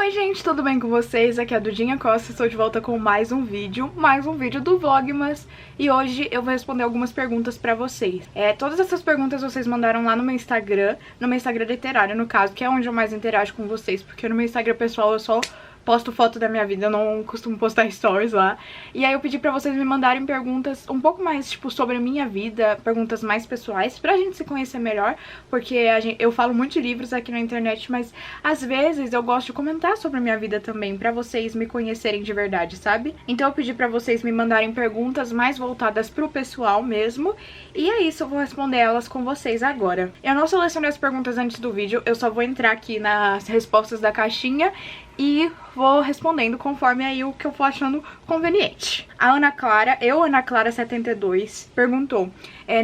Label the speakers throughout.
Speaker 1: Oi gente, tudo bem com vocês? Aqui é a Dudinha Costa, estou de volta com mais um vídeo do Vlogmas. E hoje eu vou responder algumas perguntas pra vocês. Todas essas perguntas vocês mandaram lá no meu Instagram literário no caso, que é onde eu mais interajo com vocês, porque no meu Instagram pessoal eu só posto foto da minha vida, eu não costumo postar stories lá. E aí eu pedi pra vocês me mandarem perguntas um pouco mais, tipo, sobre a minha vida, perguntas mais pessoais, pra gente se conhecer melhor, porque eu falo muito de livros aqui na internet, mas às vezes eu gosto de comentar sobre a minha vida também, pra vocês me conhecerem de verdade, sabe? Então eu pedi pra vocês me mandarem perguntas mais voltadas pro pessoal mesmo, e é isso, eu vou responder elas com vocês agora. Eu não selecionei as perguntas antes do vídeo, eu só vou entrar aqui nas respostas da caixinha e vou respondendo conforme aí o que eu for achando conveniente. A Ana Clara, Ana Clara 72, perguntou: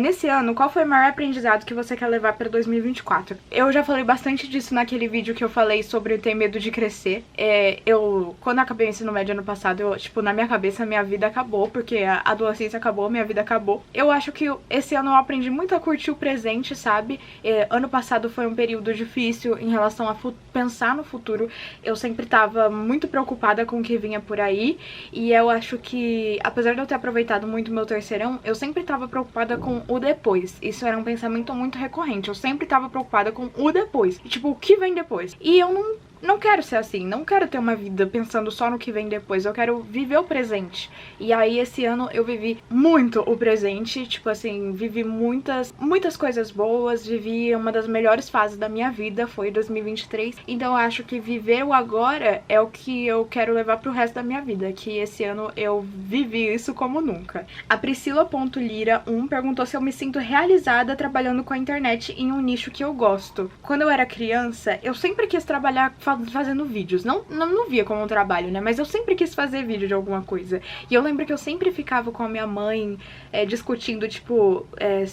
Speaker 1: nesse ano, qual foi o maior aprendizado que você quer levar para 2024? Eu já falei bastante disso naquele vídeo que eu falei sobre ter medo de crescer. Quando eu acabei o ensino médio ano passado, na minha cabeça, minha vida acabou, porque a adolescência acabou, minha vida acabou. Eu acho que esse ano eu aprendi muito a curtir o presente, sabe? Ano passado foi um período difícil em relação a pensar no futuro. Eu sempre tava muito preocupada com o que vinha por aí, e eu acho que, apesar de eu ter aproveitado muito meu terceirão, eu sempre tava preocupada com o depois. Isso era um pensamento muito recorrente, eu sempre tava preocupada com o depois, tipo, o que vem depois. E eu não quero ser assim, não quero ter uma vida pensando só no que vem depois, eu quero viver o presente. E aí esse ano eu vivi muito o presente, tipo assim, vivi muitas coisas boas, vivi uma das melhores fases da minha vida, foi 2023. Então eu acho que viver o agora é o que eu quero levar pro resto da minha vida, que esse ano eu vivi isso como nunca. A Priscila.lira1 perguntou se eu me sinto realizada trabalhando com a internet em um nicho que eu gosto. Quando eu era criança, eu sempre quis trabalhar fazendo vídeos, não via como um trabalho, né, mas eu sempre quis fazer vídeo de alguma coisa, e eu lembro que eu sempre ficava com a minha mãe discutindo, tipo,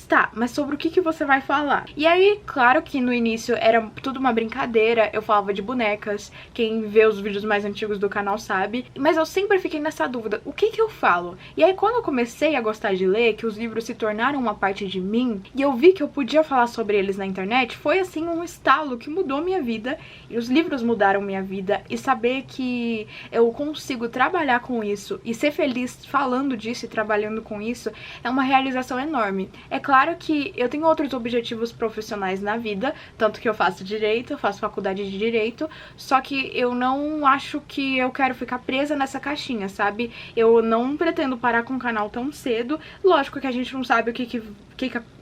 Speaker 1: tá, mas sobre o que você vai falar? E aí, claro que no início era tudo uma brincadeira, eu falava de bonecas, quem vê os vídeos mais antigos do canal sabe, mas eu sempre fiquei nessa dúvida, o que eu falo? E aí quando eu comecei a gostar de ler, que os livros se tornaram uma parte de mim, e eu vi que eu podia falar sobre eles na internet, foi assim um estalo que mudou minha vida, e os livros mudaram minha vida, e saber que eu consigo trabalhar com isso e ser feliz falando disso e trabalhando com isso é uma realização enorme. É claro que eu tenho outros objetivos profissionais na vida, tanto que eu faço direito, eu faço faculdade de direito, só que eu não acho que eu quero ficar presa nessa caixinha, sabe? Eu não pretendo parar com o canal tão cedo, lógico que a gente não sabe o que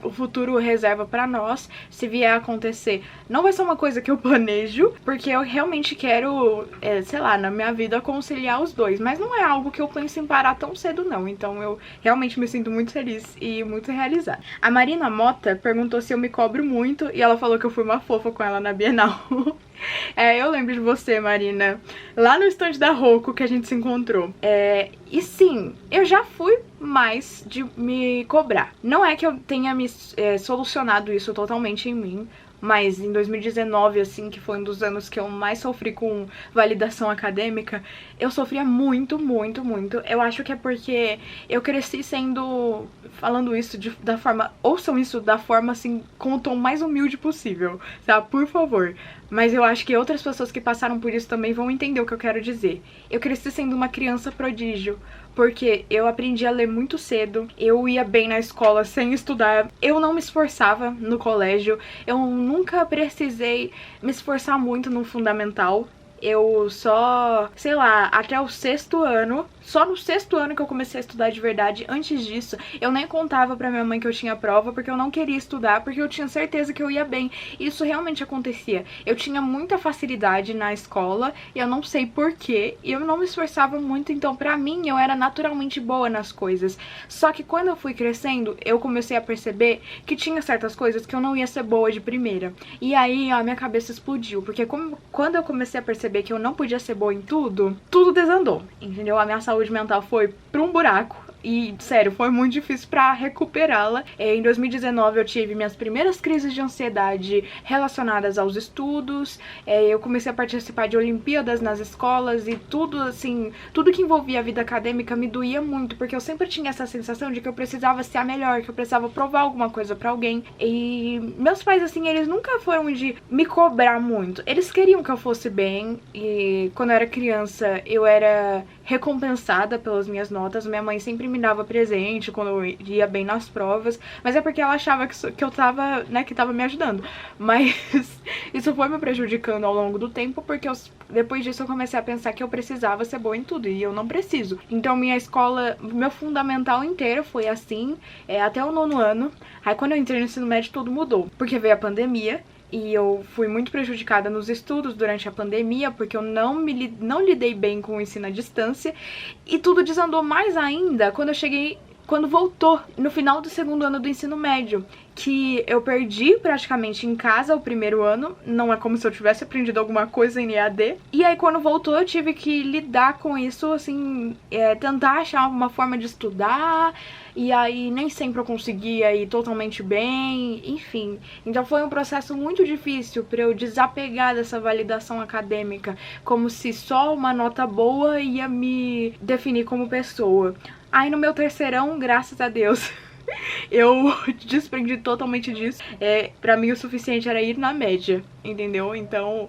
Speaker 1: o futuro reserva pra nós, se vier a acontecer, não vai ser uma coisa que eu planejo, porque eu realmente quero, sei lá, na minha vida conciliar os dois, mas não é algo que eu penso em parar tão cedo não, então eu realmente me sinto muito feliz e muito realizada. A Marina Mota perguntou se eu me cobro muito, e ela falou que eu fui uma fofa com ela na Bienal. Eu lembro de você, Marina, lá no stand da Roku que a gente se encontrou. E sim, eu já fui mais de me cobrar. Não é que eu tenha me solucionado isso totalmente em mim, mas em 2019, assim, que foi um dos anos que eu mais sofri com validação acadêmica, eu sofria muito, muito, muito. Eu acho que é porque eu cresci falando isso da forma, ouçam isso da forma, assim, com o tom mais humilde possível, tá? Por favor. Mas eu acho que outras pessoas que passaram por isso também vão entender o que eu quero dizer. Eu cresci sendo uma criança prodígio, porque eu aprendi a ler muito cedo, eu ia bem na escola sem estudar, eu não me esforçava no colégio, eu nunca precisei me esforçar muito no fundamental. Eu só, sei lá, até o sexto ano, só no sexto ano que eu comecei a estudar de verdade. Antes disso, eu nem contava pra minha mãe que eu tinha prova, porque eu não queria estudar, porque eu tinha certeza que eu ia bem. Isso realmente acontecia. Eu tinha muita facilidade na escola, e eu não sei porquê, e eu não me esforçava muito, então pra mim eu era naturalmente boa nas coisas. Só que quando eu fui crescendo, eu comecei a perceber que tinha certas coisas que eu não ia ser boa de primeira. E aí a minha cabeça explodiu, porque quando eu comecei a perceber que eu não podia ser boa em tudo, tudo desandou, entendeu? A minha saúde mental foi pra um buraco, e, sério, foi muito difícil pra recuperá-la. Em 2019 eu tive minhas primeiras crises de ansiedade relacionadas aos estudos, eu comecei a participar de Olimpíadas nas escolas e tudo, assim, tudo que envolvia a vida acadêmica me doía muito, porque eu sempre tinha essa sensação de que eu precisava ser a melhor, que eu precisava provar alguma coisa pra alguém. E meus pais, assim, eles nunca foram de me cobrar muito. Eles queriam que eu fosse bem, e quando eu era criança eu era recompensada pelas minhas notas. Minha mãe sempre me dava presente quando eu ia bem nas provas, mas é porque ela achava que eu tava, né, que tava me ajudando. Mas isso foi me prejudicando ao longo do tempo, porque depois disso eu comecei a pensar que eu precisava ser boa em tudo, e eu não preciso. Então minha escola, meu fundamental inteiro foi assim, até o 9º ano. Aí quando eu entrei no ensino médio tudo mudou, porque veio a pandemia, e eu fui muito prejudicada nos estudos durante a pandemia, porque eu não lidei bem com o ensino à distância, e tudo desandou mais ainda quando voltou no final do 2º ano do ensino médio, que eu perdi praticamente em casa o 1º ano, não é como se eu tivesse aprendido alguma coisa em EAD, e aí quando voltou eu tive que lidar com isso, assim, tentar achar uma forma de estudar, e aí nem sempre eu conseguia ir totalmente bem, enfim. Então foi um processo muito difícil para eu desapegar dessa validação acadêmica, como se só uma nota boa ia me definir como pessoa. Aí no meu 3º, graças a Deus, eu desprendi totalmente disso. Pra mim o suficiente era ir na média, entendeu? Então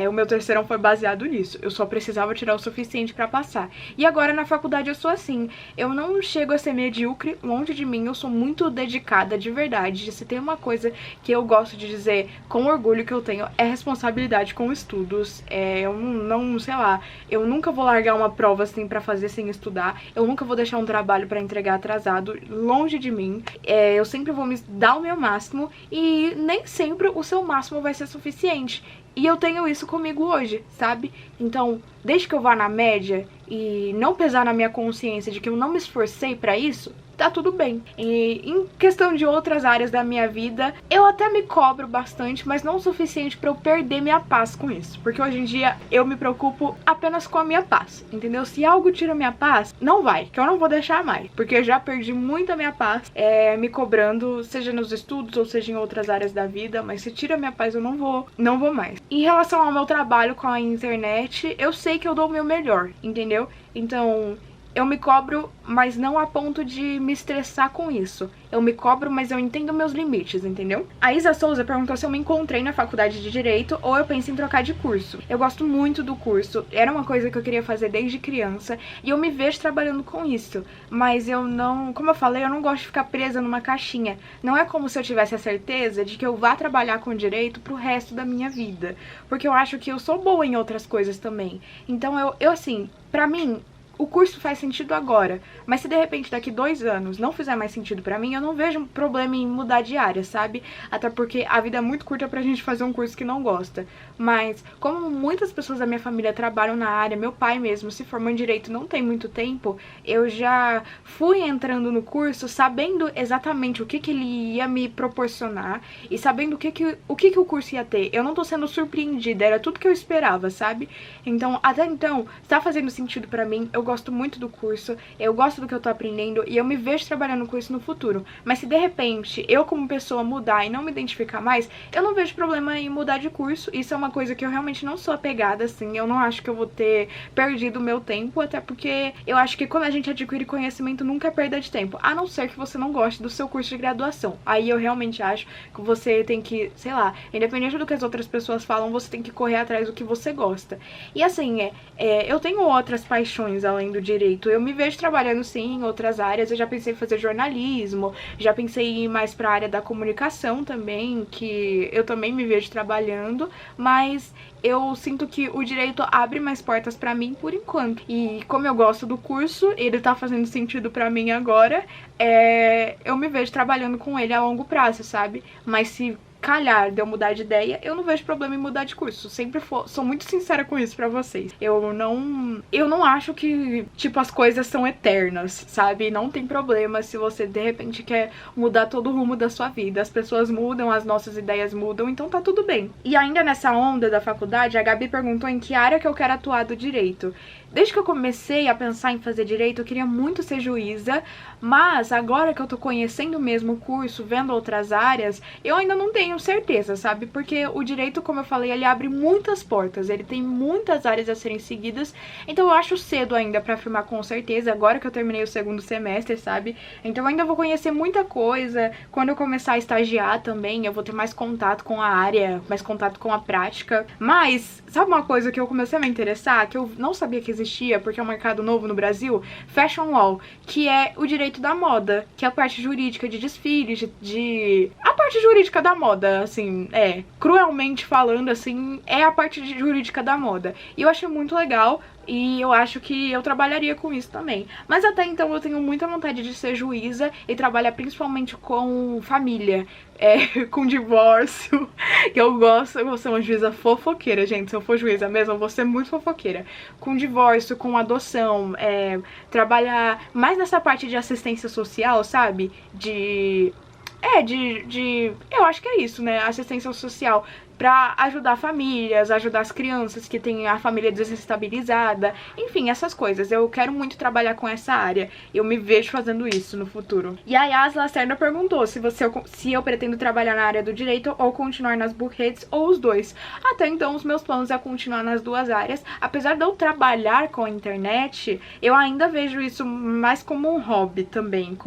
Speaker 1: o meu 3º foi baseado nisso. Eu só precisava tirar o suficiente pra passar. E agora na faculdade eu sou assim. Eu não chego a ser medíocre, longe de mim. Eu sou muito dedicada, de verdade. Se tem uma coisa que eu gosto de dizer com orgulho que eu tenho, é responsabilidade com estudos. Eu não, sei lá, eu nunca vou largar uma prova assim pra fazer sem estudar. Eu nunca vou deixar um trabalho pra entregar atrasado, longe de mim. Eu sempre vou me dar o meu máximo, e nem sempre o seu máximo vai ser suficiente. E eu tenho isso comigo hoje, sabe? Então, desde que eu vá na média e não pesar na minha consciência de que eu não me esforcei pra isso, tá tudo bem. E em questão de outras áreas da minha vida, eu até me cobro bastante, mas não o suficiente pra eu perder minha paz com isso. Porque hoje em dia eu me preocupo apenas com a minha paz, entendeu? Se algo tira minha paz, não vai, que eu não vou deixar mais. Porque eu já perdi muito a minha paz me cobrando, seja nos estudos ou seja em outras áreas da vida, mas se tira minha paz eu não vou mais. Em relação ao meu trabalho com a internet, eu sei que eu dou o meu melhor, entendeu? Então eu me cobro, mas não a ponto de me estressar com isso. Eu me cobro, mas eu entendo meus limites, entendeu? A Isa Souza perguntou se eu me encontrei na faculdade de Direito ou eu penso em trocar de curso. Eu gosto muito do curso, era uma coisa que eu queria fazer desde criança e eu me vejo trabalhando com isso. Mas eu não, como eu falei, eu não gosto de ficar presa numa caixinha. Não é como se eu tivesse a certeza de que eu vá trabalhar com direito pro resto da minha vida. Porque eu acho que eu sou boa em outras coisas também. Então eu assim, pra mim, o curso faz sentido agora, mas se de repente daqui 2 anos não fizer mais sentido pra mim, eu não vejo problema em mudar de área, sabe? Até porque a vida é muito curta pra gente fazer um curso que não gosta. Mas como muitas pessoas da minha família trabalham na área, meu pai mesmo se formou em Direito não tem muito tempo, eu já fui entrando no curso sabendo exatamente o que ele ia me proporcionar e sabendo o que o curso ia ter. Eu não tô sendo surpreendida, era tudo que eu esperava, sabe? Então, até então, tá fazendo sentido pra mim, eu gosto muito do curso, eu gosto do que eu tô aprendendo e eu me vejo trabalhando com isso no futuro. Mas se de repente eu como pessoa mudar e não me identificar mais, eu não vejo problema em mudar de curso. Isso é uma coisa que eu realmente não sou apegada, assim, eu não acho que eu vou ter perdido o meu tempo, até porque eu acho que quando a gente adquire conhecimento nunca é perda de tempo, a não ser que você não goste do seu curso de graduação. Aí eu realmente acho que você tem que, sei lá, independente do que as outras pessoas falam, você tem que correr atrás do que você gosta. E assim, eu tenho outras paixões além do direito, eu me vejo trabalhando sim em outras áreas, eu já pensei em fazer jornalismo, já pensei em ir mais pra área da comunicação também, que eu também me vejo trabalhando, mas eu sinto que o direito abre mais portas pra mim por enquanto. E como eu gosto do curso, ele tá fazendo sentido pra mim agora, eu me vejo trabalhando com ele a longo prazo, sabe? Mas se calhar de eu mudar de ideia, eu não vejo problema em mudar de curso. Sempre sou muito sincera com isso pra vocês. Eu não acho que, tipo, as coisas são eternas, sabe? Não tem problema se você, de repente, quer mudar todo o rumo da sua vida. As pessoas mudam, as nossas ideias mudam, então tá tudo bem. E ainda nessa onda da faculdade, a Gabi perguntou em que área que eu quero atuar do direito. Desde que eu comecei a pensar em fazer direito, eu queria muito ser juíza, mas agora que eu tô conhecendo mesmo o curso, vendo outras áreas, eu ainda não tenho certeza, sabe? Porque o direito, como eu falei, ele abre muitas portas, ele tem muitas áreas a serem seguidas, então eu acho cedo ainda pra afirmar com certeza, agora que eu terminei o segundo semestre, sabe? Então eu ainda vou conhecer muita coisa, quando eu começar a estagiar também, eu vou ter mais contato com a área, mais contato com a prática, mas sabe uma coisa que eu comecei a me interessar, que eu não sabia que existia, porque é um mercado novo no Brasil? Fashion Law, que é o direito da moda, que é a parte jurídica de desfiles, a parte jurídica da moda, assim, cruelmente falando, assim, é a parte jurídica da moda. E eu achei muito legal, e eu acho que eu trabalharia com isso também. Mas até então eu tenho muita vontade de ser juíza e trabalhar principalmente com família, com divórcio, que eu vou ser uma juíza fofoqueira, gente. Se eu for juíza mesmo, eu vou ser muito fofoqueira. Com divórcio, com adoção, trabalhar mais nessa parte de assistência social, sabe? Eu acho que é isso, né? Assistência social pra ajudar famílias, ajudar as crianças que têm a família desestabilizada, enfim, essas coisas. Eu quero muito trabalhar com essa área, eu me vejo fazendo isso no futuro. E a Yas Lacerda perguntou se eu pretendo trabalhar na área do direito ou continuar nas bookheads ou os dois. Até então, os meus planos é continuar nas duas áreas. Apesar de eu trabalhar com a internet, eu ainda vejo isso mais como um hobby também,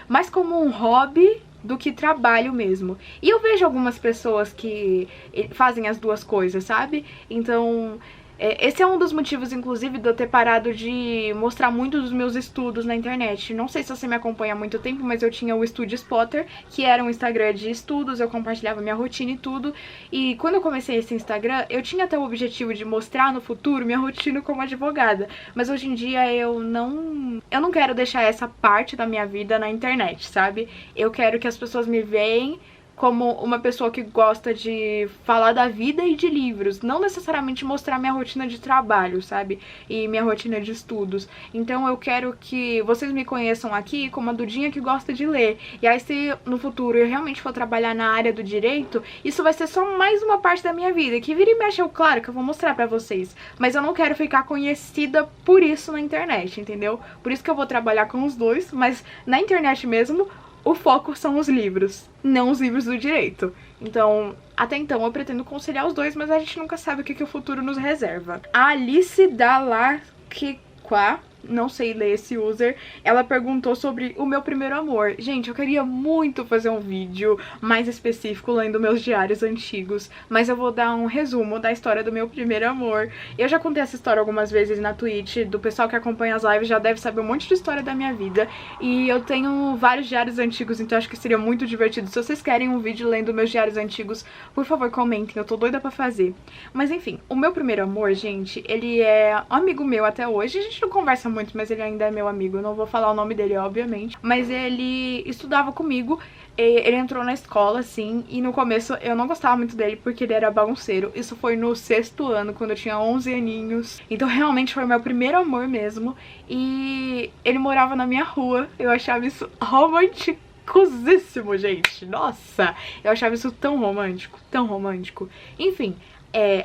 Speaker 1: mais como um hobby do que trabalho mesmo. E eu vejo algumas pessoas que fazem as duas coisas, sabe? Então, esse é um dos motivos, inclusive, de eu ter parado de mostrar muito dos meus estudos na internet. Não sei se você me acompanha há muito tempo, mas eu tinha o Estúdio Spotter, que era um Instagram de estudos, eu compartilhava minha rotina e tudo. E quando eu comecei esse Instagram, eu tinha até o objetivo de mostrar no futuro minha rotina como advogada. Mas hoje em dia eu não quero deixar essa parte da minha vida na internet, sabe? Eu quero que as pessoas me veem como uma pessoa que gosta de falar da vida e de livros, não necessariamente mostrar minha rotina de trabalho, sabe? E minha rotina de estudos. Então eu quero que vocês me conheçam aqui como a Dudinha que gosta de ler. E aí, se no futuro eu realmente for trabalhar na área do direito, isso vai ser só mais uma parte da minha vida, que vira e mexe, claro que eu vou mostrar pra vocês, mas eu não quero ficar conhecida por isso na internet, entendeu? Por isso que eu vou trabalhar com os dois, mas na internet mesmo, o foco são os livros, não os livros do direito. Então, até então eu pretendo conciliar os dois, mas a gente nunca sabe o que o futuro nos reserva. A Alice Dalakikwa, não sei ler esse user, ela perguntou sobre o meu primeiro amor. Gente, eu queria muito fazer um vídeo mais específico lendo meus diários antigos, mas eu vou dar um resumo da história do meu primeiro amor. Eu já contei essa história algumas vezes na Twitch, do pessoal que acompanha as lives já deve saber um monte de história da minha vida, e eu tenho vários diários antigos, então acho que seria muito divertido. Se vocês querem um vídeo lendo meus diários antigos, por favor comentem, eu tô doida pra fazer. Mas enfim, o meu primeiro amor, gente, ele é um amigo meu até hoje. A gente não conversa muito, mas ele ainda é meu amigo. Eu não vou falar o nome dele, obviamente, mas ele estudava comigo. Ele entrou na escola, assim, e no começo eu não gostava muito dele porque ele era bagunceiro. Isso foi no 6º ano, quando eu tinha 11 aninhos. Então realmente foi o meu primeiro amor mesmo. E ele morava na minha rua. Eu achava isso romanticosíssimo, gente. Nossa, eu achava isso tão romântico, tão romântico. Enfim,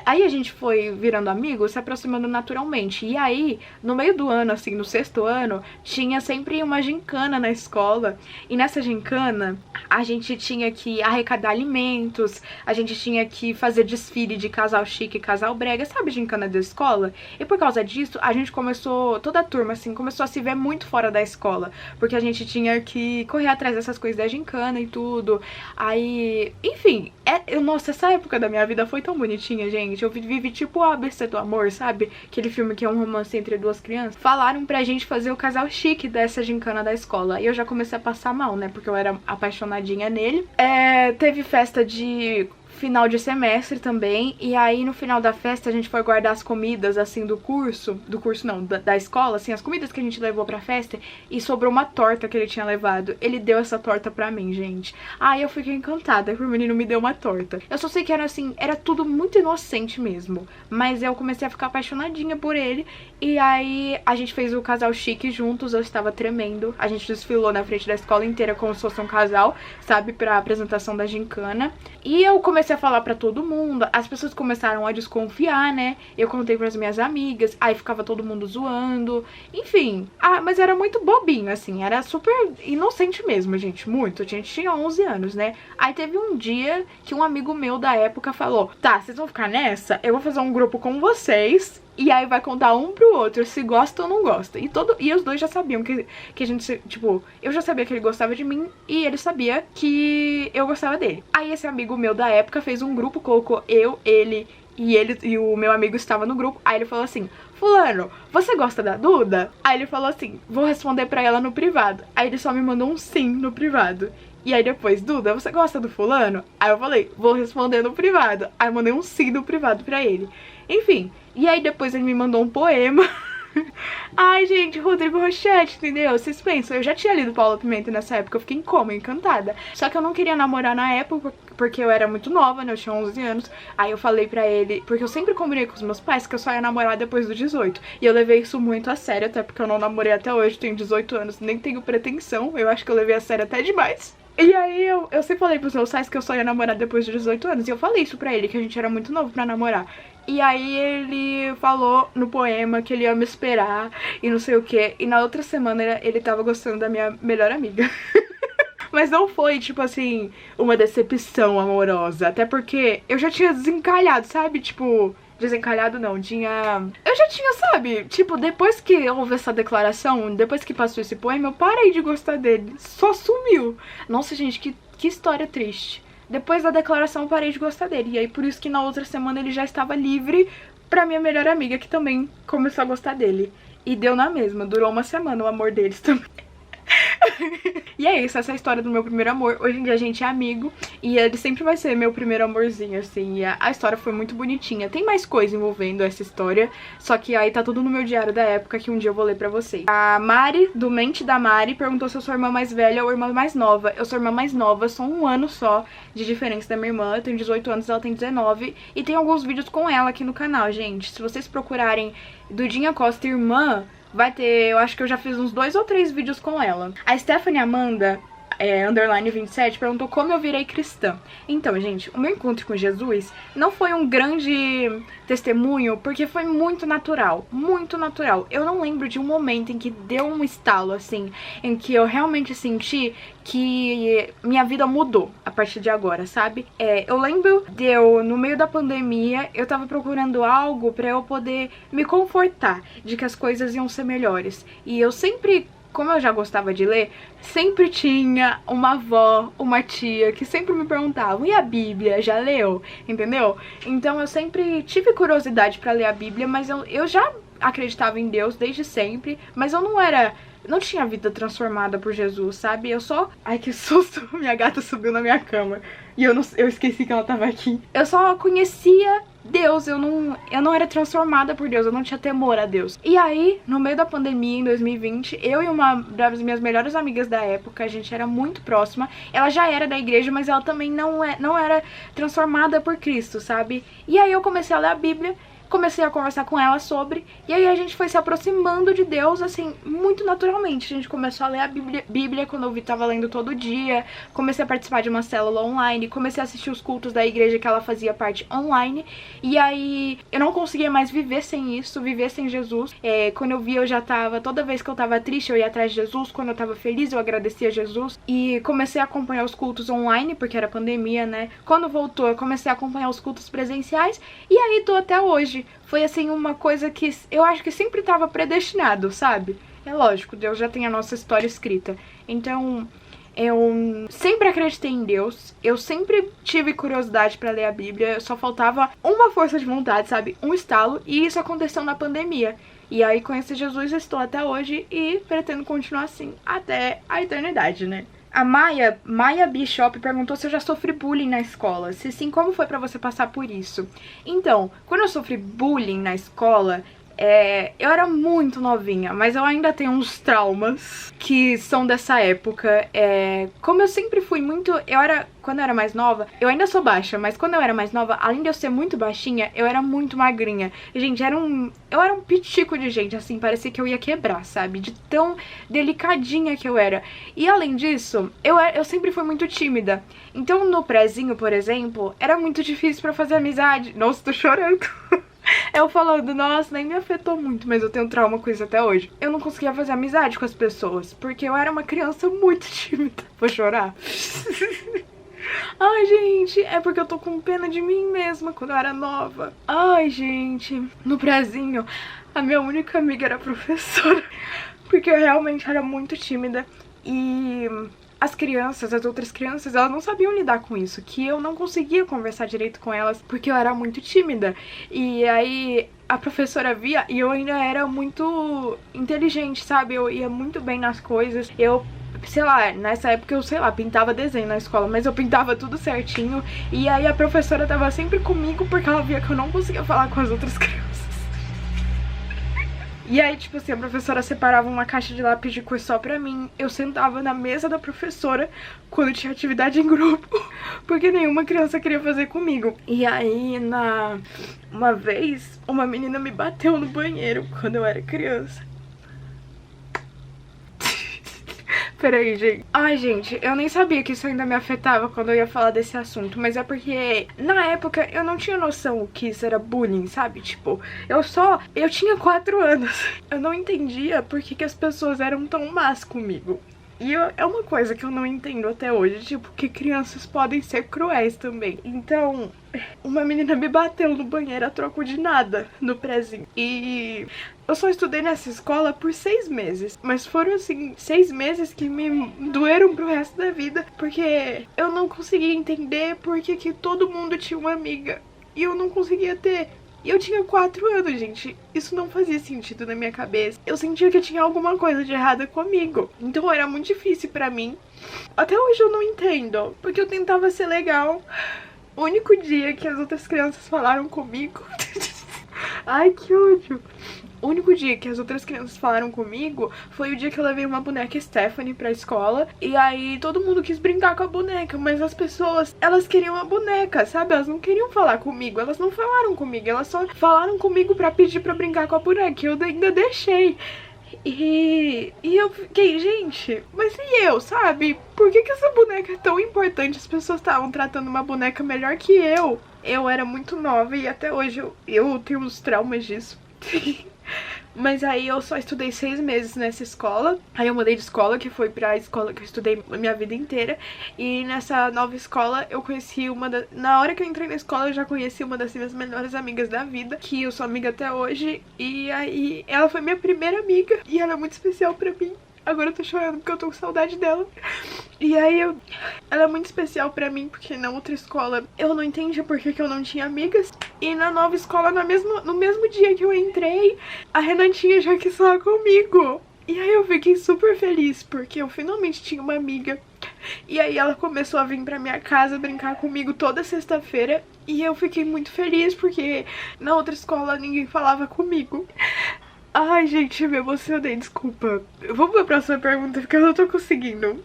Speaker 1: aí a gente foi virando amigos, se aproximando naturalmente. E aí, no meio do ano, assim, no 6º ano, tinha sempre uma gincana na escola. E nessa gincana, a gente tinha que arrecadar alimentos, a gente tinha que fazer desfile de casal chique e casal brega, sabe, gincana da escola? E por causa disso, a gente começou, toda a turma, assim, começou a se ver muito fora da escola. Porque a gente tinha que correr atrás dessas coisas da gincana e tudo. Aí, enfim, nossa, essa época da minha vida foi tão bonitinha, gente. Eu vivi tipo o ABC do Amor, sabe? Aquele filme que é um romance entre duas crianças. Falaram pra gente fazer o casal chique dessa gincana da escola. E eu já comecei a passar mal, né? Porque eu era apaixonadinha nele. Teve festa de final de semestre também, e aí no final da festa a gente foi guardar as comidas, assim, do curso não, da escola, assim, as comidas que a gente levou pra festa, e sobrou uma torta que ele tinha levado. Ele deu essa torta pra mim, gente. Aí eu fiquei encantada que o menino me deu uma torta. Eu só sei que era assim, era tudo muito inocente mesmo, mas eu comecei a ficar apaixonadinha por ele, e aí a gente fez o casal chique juntos, eu estava tremendo, a gente desfilou na frente da escola inteira como se fosse um casal, sabe, pra apresentação da gincana. E eu comecei a falar pra todo mundo, as pessoas começaram a desconfiar, né? Eu contei pras minhas amigas, aí ficava todo mundo zoando, enfim. Mas era muito bobinho, assim, era super inocente mesmo, gente, muito. A gente tinha 11 anos, né? Aí teve um dia que um amigo meu da época falou: tá, vocês vão ficar nessa? Eu vou fazer um grupo com vocês, e aí vai contar um pro outro se gosta ou não gosta. E os dois já sabiam que a gente, tipo, eu já sabia que ele gostava de mim e ele sabia que eu gostava dele. Aí esse amigo meu da época fez um grupo, colocou eu, ele e o meu amigo estava no grupo. Aí ele falou assim: fulano, você gosta da Duda? Aí ele falou assim: vou responder pra ela no privado. Aí ele só me mandou um sim no privado. E aí depois: Duda, você gosta do fulano? Aí eu falei: vou responder no privado. Aí eu mandei um sim no privado pra ele. Enfim, e aí depois ele me mandou um poema. Ai, gente, Rodrigo Rochete, entendeu? Vocês pensam, eu já tinha lido Paula Pimenta nessa época, eu fiquei em coma, encantada. Só que eu não queria namorar na época, porque eu era muito nova, né, eu tinha 11 anos. Aí eu falei pra ele, porque eu sempre combinei com os meus pais que eu só ia namorar depois dos 18. E eu levei isso muito a sério, até porque eu não namorei até hoje, tenho 18 anos, nem tenho pretensão. Eu acho que eu levei a sério até demais. E aí eu sempre falei pros meus pais que eu só ia namorar depois de 18 anos. E eu falei isso pra ele, que a gente era muito novo pra namorar. E aí ele falou no poema que ele ia me esperar e não sei o que. E na outra semana ele tava gostando da minha melhor amiga. Mas não foi, tipo assim, uma decepção amorosa. Até porque eu já tinha desencalhado, sabe? Tipo, desencalhado não, eu já tinha, sabe? Tipo, depois que houve essa declaração, depois que passou esse poema, eu parei de gostar dele. Só sumiu. Nossa, gente, que história triste. Depois da declaração eu parei de gostar dele. E aí por isso que na outra semana ele já estava livre pra minha melhor amiga, que também começou a gostar dele. E deu na mesma, durou uma semana o amor deles também. E é isso, essa é a história do meu primeiro amor. Hoje em dia a gente é amigo e ele sempre vai ser meu primeiro amorzinho, assim. E a história foi muito bonitinha. Tem mais coisa envolvendo essa história, só que aí tá tudo no meu diário da época, que um dia eu vou ler pra vocês. A Mari, do Mente da Mari, perguntou se eu sou irmã mais velha ou irmã mais nova. Eu sou irmã mais nova, sou um ano só de diferença da minha irmã. Eu tenho 18 anos, ela tem 19. E tem alguns vídeos com ela aqui no canal, gente. Se vocês procurarem Dudinha Costa Irmã, vai ter, eu acho que eu já fiz uns 2 ou 3 vídeos com ela. A Stephanie Amanda, underline 27, perguntou como eu virei cristã. Então, gente, o meu encontro com Jesus não foi um grande testemunho, porque foi muito natural, muito natural. Eu não lembro de um momento em que deu um estalo, assim, em que eu realmente senti que minha vida mudou a partir de agora, sabe? Eu lembro no meio da pandemia, eu tava procurando algo pra eu poder me confortar de que as coisas iam ser melhores. E eu sempre, como eu já gostava de ler, sempre tinha uma avó, uma tia, que sempre me perguntavam: e a Bíblia, já leu? Entendeu? Então eu sempre tive curiosidade pra ler a Bíblia, mas eu já acreditava em Deus desde sempre, mas eu não tinha vida transformada por Jesus, sabe? Eu só... Ai, que susto! Minha gata subiu na minha cama e eu esqueci que ela tava aqui. Eu só conhecia Deus, eu não era transformada por Deus, eu não tinha temor a Deus. E aí, no meio da pandemia, em 2020, eu e uma das minhas melhores amigas da época, a gente era muito próxima. Ela já era da igreja, mas ela também não era transformada por Cristo, sabe? E aí eu comecei a ler a Bíblia, comecei a conversar com ela sobre, e aí a gente foi se aproximando de Deus, assim, muito naturalmente. A gente começou a ler a Bíblia quando eu tava lendo todo dia, comecei a participar de uma célula online, comecei a assistir os cultos da igreja que ela fazia parte online, e aí eu não conseguia mais viver sem isso, viver sem Jesus. Quando eu via, eu já tava, toda vez que eu tava triste, eu ia atrás de Jesus, quando eu tava feliz, eu agradecia a Jesus, e comecei a acompanhar os cultos online, porque era pandemia, né? Quando voltou, eu comecei a acompanhar os cultos presenciais, e aí tô até hoje. Foi assim uma coisa que eu acho que sempre estava predestinado, sabe? É lógico, Deus já tem a nossa história escrita. Então, eu sempre acreditei em Deus, eu sempre tive curiosidade pra ler a Bíblia, só faltava uma força de vontade, sabe? Um estalo, e isso aconteceu na pandemia. E aí, com esse Jesus, eu estou até hoje e pretendo continuar assim até a eternidade, né? A Maia Bishop perguntou se eu já sofri bullying na escola. Se sim, como foi pra você passar por isso? Então, quando eu sofri bullying na escola, eu era muito novinha, mas eu ainda tenho uns traumas que são dessa época. Como eu sempre fui muito... Quando eu era mais nova, eu ainda sou baixa, mas quando eu era mais nova, além de eu ser muito baixinha, eu era muito magrinha. Gente, eu era um pitico de gente, assim, parecia que eu ia quebrar, sabe? De tão delicadinha que eu era. E além disso, eu sempre fui muito tímida. Então no prézinho, por exemplo, era muito difícil pra fazer amizade. Nossa, tô chorando. Eu falando, nossa, nem me afetou muito, mas eu tenho trauma com isso até hoje. Eu não conseguia fazer amizade com as pessoas, porque eu era uma criança muito tímida. Vou chorar? Ai, gente, é porque eu tô com pena de mim mesma quando eu era nova. Ai, gente, no prezinho, a minha única amiga era a professora, porque eu realmente era muito tímida e... as outras crianças, elas não sabiam lidar com isso, que eu não conseguia conversar direito com elas porque eu era muito tímida. E aí a professora via e eu ainda era muito inteligente, sabe? Eu ia muito bem nas coisas. Eu, sei lá, nessa época eu, sei lá, pintava desenho na escola, mas eu pintava tudo certinho. E aí a professora tava sempre comigo porque ela via que eu não conseguia falar com as outras crianças. E aí, tipo assim, a professora separava uma caixa de lápis de cor só pra mim. Eu sentava na mesa da professora quando tinha atividade em grupo, porque nenhuma criança queria fazer comigo. E aí, uma vez, uma menina me bateu no banheiro quando eu era criança. Peraí, gente. Ai, gente, eu nem sabia que isso ainda me afetava quando eu ia falar desse assunto. Mas é porque, na época, eu não tinha noção que isso era bullying, sabe? Tipo, eu tinha 4 anos. Eu não entendia por que as pessoas eram tão más comigo. E é uma coisa que eu não entendo até hoje, tipo, que crianças podem ser cruéis também. Então, uma menina me bateu no banheiro a troco de nada, no prézinho. E eu só estudei nessa escola por 6 meses. Mas foram, assim, 6 meses que me doeram pro resto da vida. Porque eu não conseguia entender por que todo mundo tinha uma amiga e eu não conseguia ter. E eu tinha 4 anos, gente. Isso não fazia sentido na minha cabeça. Eu sentia que tinha alguma coisa de errada comigo. Então era muito difícil pra mim. Até hoje eu não entendo, porque eu tentava ser legal. O único dia que as outras crianças falaram comigo... Ai, que ódio. O único dia que as outras crianças falaram comigo foi o dia que eu levei uma boneca Stephanie pra escola. E aí todo mundo quis brincar com a boneca, mas as pessoas, elas queriam a boneca, sabe? Elas não queriam falar comigo, elas não falaram comigo, elas só falaram comigo pra pedir pra brincar com a boneca. E eu ainda deixei. E eu fiquei, gente, mas e eu, sabe? Por que essa boneca é tão importante? As pessoas estavam tratando uma boneca melhor que eu. Eu era muito nova e até hoje eu tenho uns traumas disso. Mas aí eu só estudei 6 meses nessa escola. Aí eu mudei de escola, que foi pra escola que eu estudei a minha vida inteira. E nessa nova escola eu conheci na hora que eu entrei na escola eu já conheci uma das minhas melhores amigas da vida, que eu sou amiga até hoje. E aí ela foi minha primeira amiga e ela é muito especial pra mim. Agora eu tô chorando porque eu tô com saudade dela. E aí ela é muito especial pra mim, porque na outra escola eu não entendia por que eu não tinha amigas. E na nova escola, no mesmo dia que eu entrei, a Renatinha já quis falar comigo. E aí eu fiquei super feliz, porque eu finalmente tinha uma amiga. E aí ela começou a vir pra minha casa brincar comigo toda sexta-feira. E eu fiquei muito feliz, porque na outra escola ninguém falava comigo. Ai, gente, me emocionei, desculpa. Vamos pra próxima pergunta, porque eu não tô conseguindo.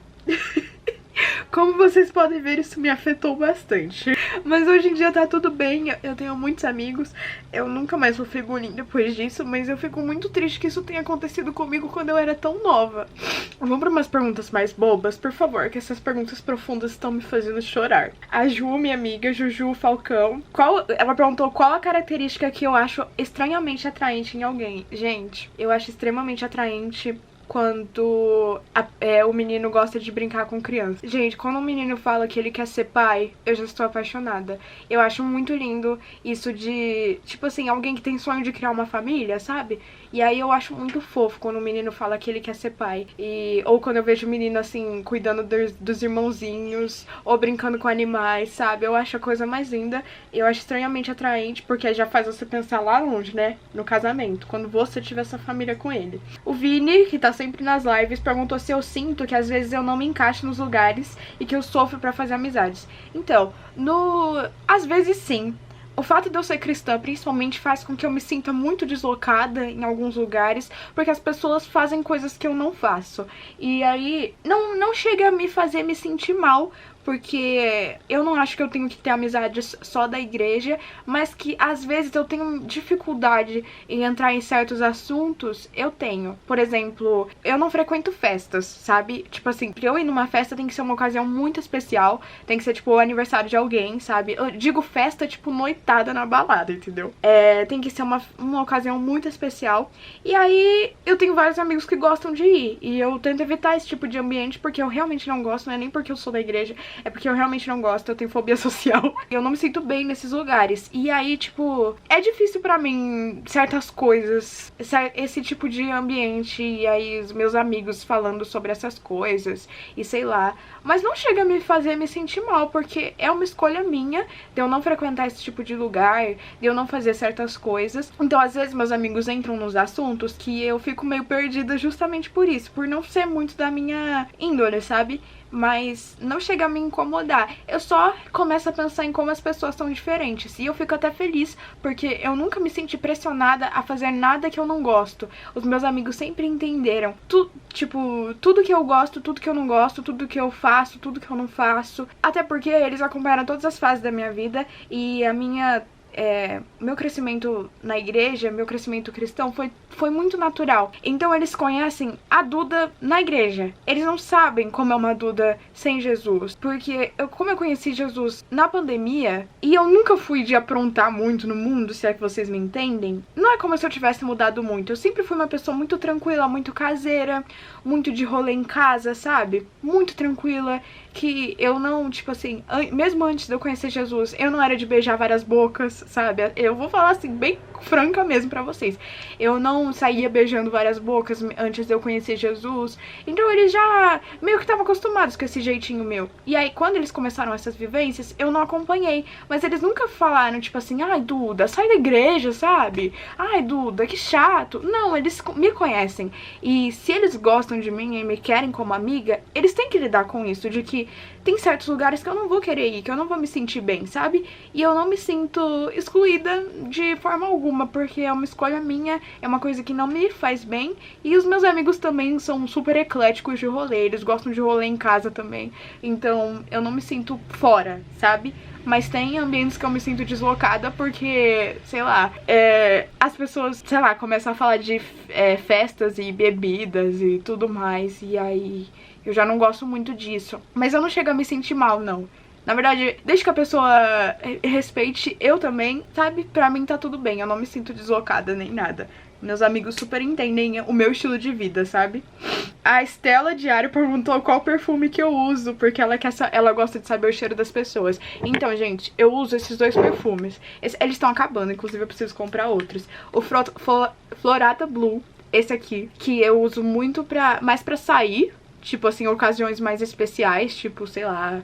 Speaker 1: Como vocês podem ver, isso me afetou bastante. Mas hoje em dia tá tudo bem, eu tenho muitos amigos. Eu nunca mais sofri bullying depois disso, mas eu fico muito triste que isso tenha acontecido comigo quando eu era tão nova. Vamos pra umas perguntas mais bobas, por favor, que essas perguntas profundas estão me fazendo chorar. A Ju, minha amiga, Juju Falcão, ela perguntou qual a característica que eu acho estranhamente atraente em alguém. Gente, eu acho extremamente atraente quando o menino gosta de brincar com criança. Gente, quando um menino fala que ele quer ser pai, eu já estou apaixonada. Eu acho muito lindo isso de, tipo assim, alguém que tem sonho de criar uma família, sabe? E aí eu acho muito fofo quando um menino fala que ele quer ser pai. Ou quando eu vejo o menino, assim, cuidando dos irmãozinhos, ou brincando com animais, sabe? Eu acho a coisa mais linda. Eu acho estranhamente atraente, porque já faz você pensar lá longe, né? No casamento, quando você tiver essa família com ele. O Vini, que tá sempre nas lives, perguntou se eu sinto que às vezes eu não me encaixo nos lugares e que eu sofro pra fazer amizades. Então, às vezes sim. O fato de eu ser cristã, principalmente, faz com que eu me sinta muito deslocada em alguns lugares, porque as pessoas fazem coisas que eu não faço. E aí, não chega a me fazer me sentir mal, porque eu não acho que eu tenho que ter amizades só da igreja, mas que às vezes eu tenho dificuldade em entrar em certos assuntos, eu tenho. Por exemplo, eu não frequento festas, sabe? Tipo assim, pra eu ir numa festa tem que ser uma ocasião muito especial, tem que ser tipo o aniversário de alguém, sabe? Eu digo festa tipo noitada na balada, entendeu? Tem que ser uma ocasião muito especial. E aí eu tenho vários amigos que gostam de ir, e eu tento evitar esse tipo de ambiente porque eu realmente não gosto, não é nem porque eu sou da igreja, é porque eu realmente não gosto, eu tenho fobia social. Eu não me sinto bem nesses lugares. E aí, tipo, é difícil pra mim certas coisas, esse tipo de ambiente, e aí os meus amigos falando sobre essas coisas, e sei lá. Mas não chega a me fazer me sentir mal, porque é uma escolha minha de eu não frequentar esse tipo de lugar, de eu não fazer certas coisas. Então, às vezes, meus amigos entram nos assuntos que eu fico meio perdida justamente por isso, por não ser muito da minha índole, sabe? Mas não chega a me incomodar. Eu só começo a pensar em como as pessoas são diferentes. E eu fico até feliz, porque eu nunca me senti pressionada a fazer nada que eu não gosto. Os meus amigos sempre entenderam. Tudo que eu gosto, tudo que eu não gosto, tudo que eu faço, tudo que eu não faço. Até porque eles acompanharam todas as fases da minha vida. E meu crescimento na igreja, meu crescimento cristão foi muito natural. Então eles conhecem a Duda na igreja. Eles não sabem como é uma Duda sem Jesus. Porque como eu conheci Jesus na pandemia, e eu nunca fui de aprontar muito no mundo, se é que vocês me entendem, não é como se eu tivesse mudado muito. Eu sempre fui uma pessoa muito tranquila, muito caseira, muito de rolê em casa, sabe? Muito tranquila, que eu não, tipo assim, mesmo antes de eu conhecer Jesus, eu não era de beijar várias bocas, sabe? Eu vou falar assim, bem franca mesmo pra vocês. Eu não saía beijando várias bocas antes de eu conhecer Jesus. Então eles já meio que estavam acostumados com esse jeitinho meu. E aí, quando eles começaram essas vivências, eu não acompanhei. Mas eles nunca falaram, tipo assim, ai, Duda, sai da igreja, sabe? Ai, Duda, que chato. Não, eles me conhecem. E se eles gostam de mim e me querem como amiga, eles têm que lidar com isso, de que tem certos lugares que eu não vou querer ir, que eu não vou me sentir bem, sabe? E eu não me sinto excluída de forma alguma, porque é uma escolha minha, é uma coisa que não me faz bem. E os meus amigos também são super ecléticos de rolê, eles gostam de rolê em casa também. Então eu não me sinto fora, sabe? Mas tem ambientes que eu me sinto deslocada porque, sei lá, as pessoas, sei lá, começam a falar de festas e bebidas e tudo mais, e aí eu já não gosto muito disso. Mas eu não chego a me sentir mal, não. Na verdade, desde que a pessoa respeite eu também, sabe? Pra mim tá tudo bem, eu não me sinto deslocada nem nada. Meus amigos super entendem o meu estilo de vida, sabe? A Estela Diário perguntou qual perfume que eu uso, porque ela gosta de saber o cheiro das pessoas. Então, gente, eu uso esses dois perfumes. Eles estão acabando, inclusive eu preciso comprar outros. O Florata Blue, esse aqui, que eu uso muito mais pra sair, tipo assim, ocasiões mais especiais, tipo, sei lá,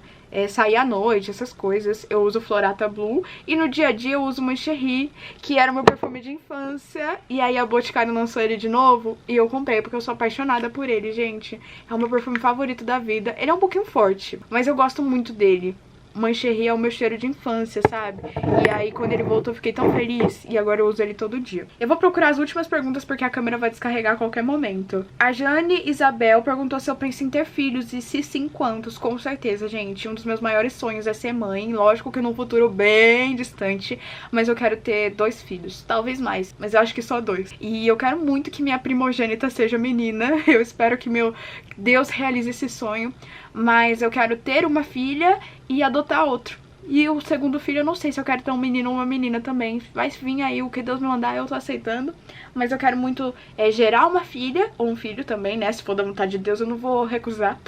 Speaker 1: sair à noite, essas coisas. Eu uso Florata Blue. E no dia a dia eu uso Mancherry, que era o meu perfume de infância. E aí a Boticário lançou ele de novo e eu comprei, porque eu sou apaixonada por ele, gente. É o meu perfume favorito da vida. Ele é um pouquinho forte, mas eu gosto muito dele. Mancherry é o meu cheiro de infância, sabe? E aí quando ele voltou eu fiquei tão feliz. E agora eu uso ele todo dia. Eu vou procurar as últimas perguntas porque a câmera vai descarregar a qualquer momento. A Jane Isabel perguntou se eu penso em ter filhos e se sim, quantos. Com certeza, gente. Um dos meus maiores sonhos é ser mãe. Lógico que num futuro bem distante, mas eu quero ter 2 filhos. Talvez mais, mas eu acho que só 2. E eu quero muito que minha primogênita seja menina. Eu espero que meu Deus realize esse sonho. Mas eu quero ter uma filha e adotar outro. E o segundo filho eu não sei se eu quero ter um menino ou uma menina também. Vai vir aí o que Deus me mandar, eu tô aceitando. Mas eu quero muito gerar uma filha, ou um filho também, né? Se for da vontade de Deus eu não vou recusar.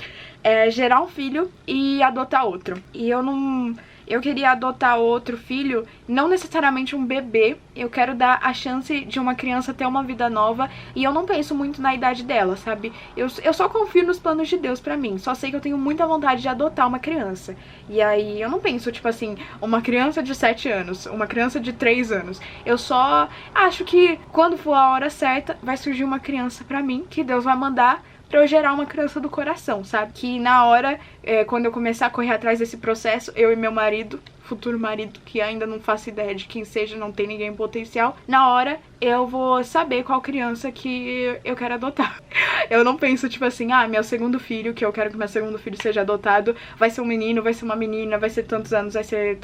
Speaker 1: gerar um filho e adotar outro. E eu queria adotar outro filho, não necessariamente um bebê. Eu quero dar a chance de uma criança ter uma vida nova. E eu não penso muito na idade dela, sabe? Eu só confio nos planos de Deus pra mim. Só sei que eu tenho muita vontade de adotar uma criança. E aí eu não penso, tipo assim, uma criança de 7 anos, uma criança de 3 anos. Eu só acho que quando for a hora certa, vai surgir uma criança pra mim, que Deus vai mandar pra eu gerar uma criança do coração, sabe? Que na hora, quando eu começar a correr atrás desse processo, eu e meu marido, futuro marido, que ainda não faço ideia de quem seja, não tem ninguém em potencial, na hora eu vou saber qual criança que eu quero adotar. Eu não penso, tipo assim, meu segundo filho, que eu quero que meu segundo filho seja adotado, vai ser um menino, vai ser uma menina, vai ser tantos anos, vai ser...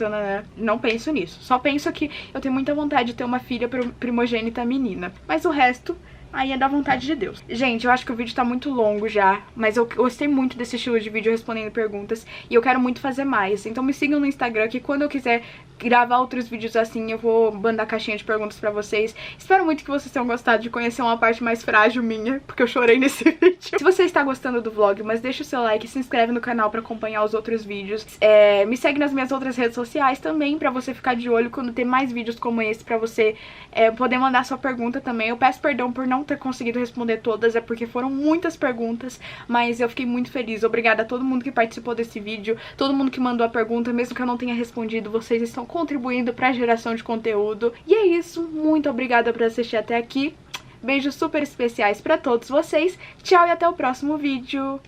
Speaker 1: Não penso nisso. Só penso que eu tenho muita vontade de ter uma filha primogênita menina. Mas o resto... aí é da vontade de Deus. Gente, eu acho que o vídeo tá muito longo já, mas eu gostei muito desse estilo de vídeo respondendo perguntas e eu quero muito fazer mais. Então me sigam no Instagram, que quando eu quiser gravar outros vídeos assim, eu vou mandar caixinha de perguntas pra vocês. Espero muito que vocês tenham gostado de conhecer uma parte mais frágil minha, porque eu chorei nesse vídeo. Se você está gostando do vlog, mas deixa o seu like e se inscreve no canal pra acompanhar os outros vídeos. Me segue nas minhas outras redes sociais também, pra você ficar de olho quando ter mais vídeos como esse, pra você poder mandar sua pergunta também. Eu peço perdão por não ter conseguido responder todas, é porque foram muitas perguntas, mas eu fiquei muito feliz. Obrigada a todo mundo que participou desse vídeo, todo mundo que mandou a pergunta, mesmo que eu não tenha respondido, vocês estão contribuindo para a geração de conteúdo. E é isso, muito obrigada por assistir até aqui. Beijos super especiais para todos vocês. Tchau e até o próximo vídeo.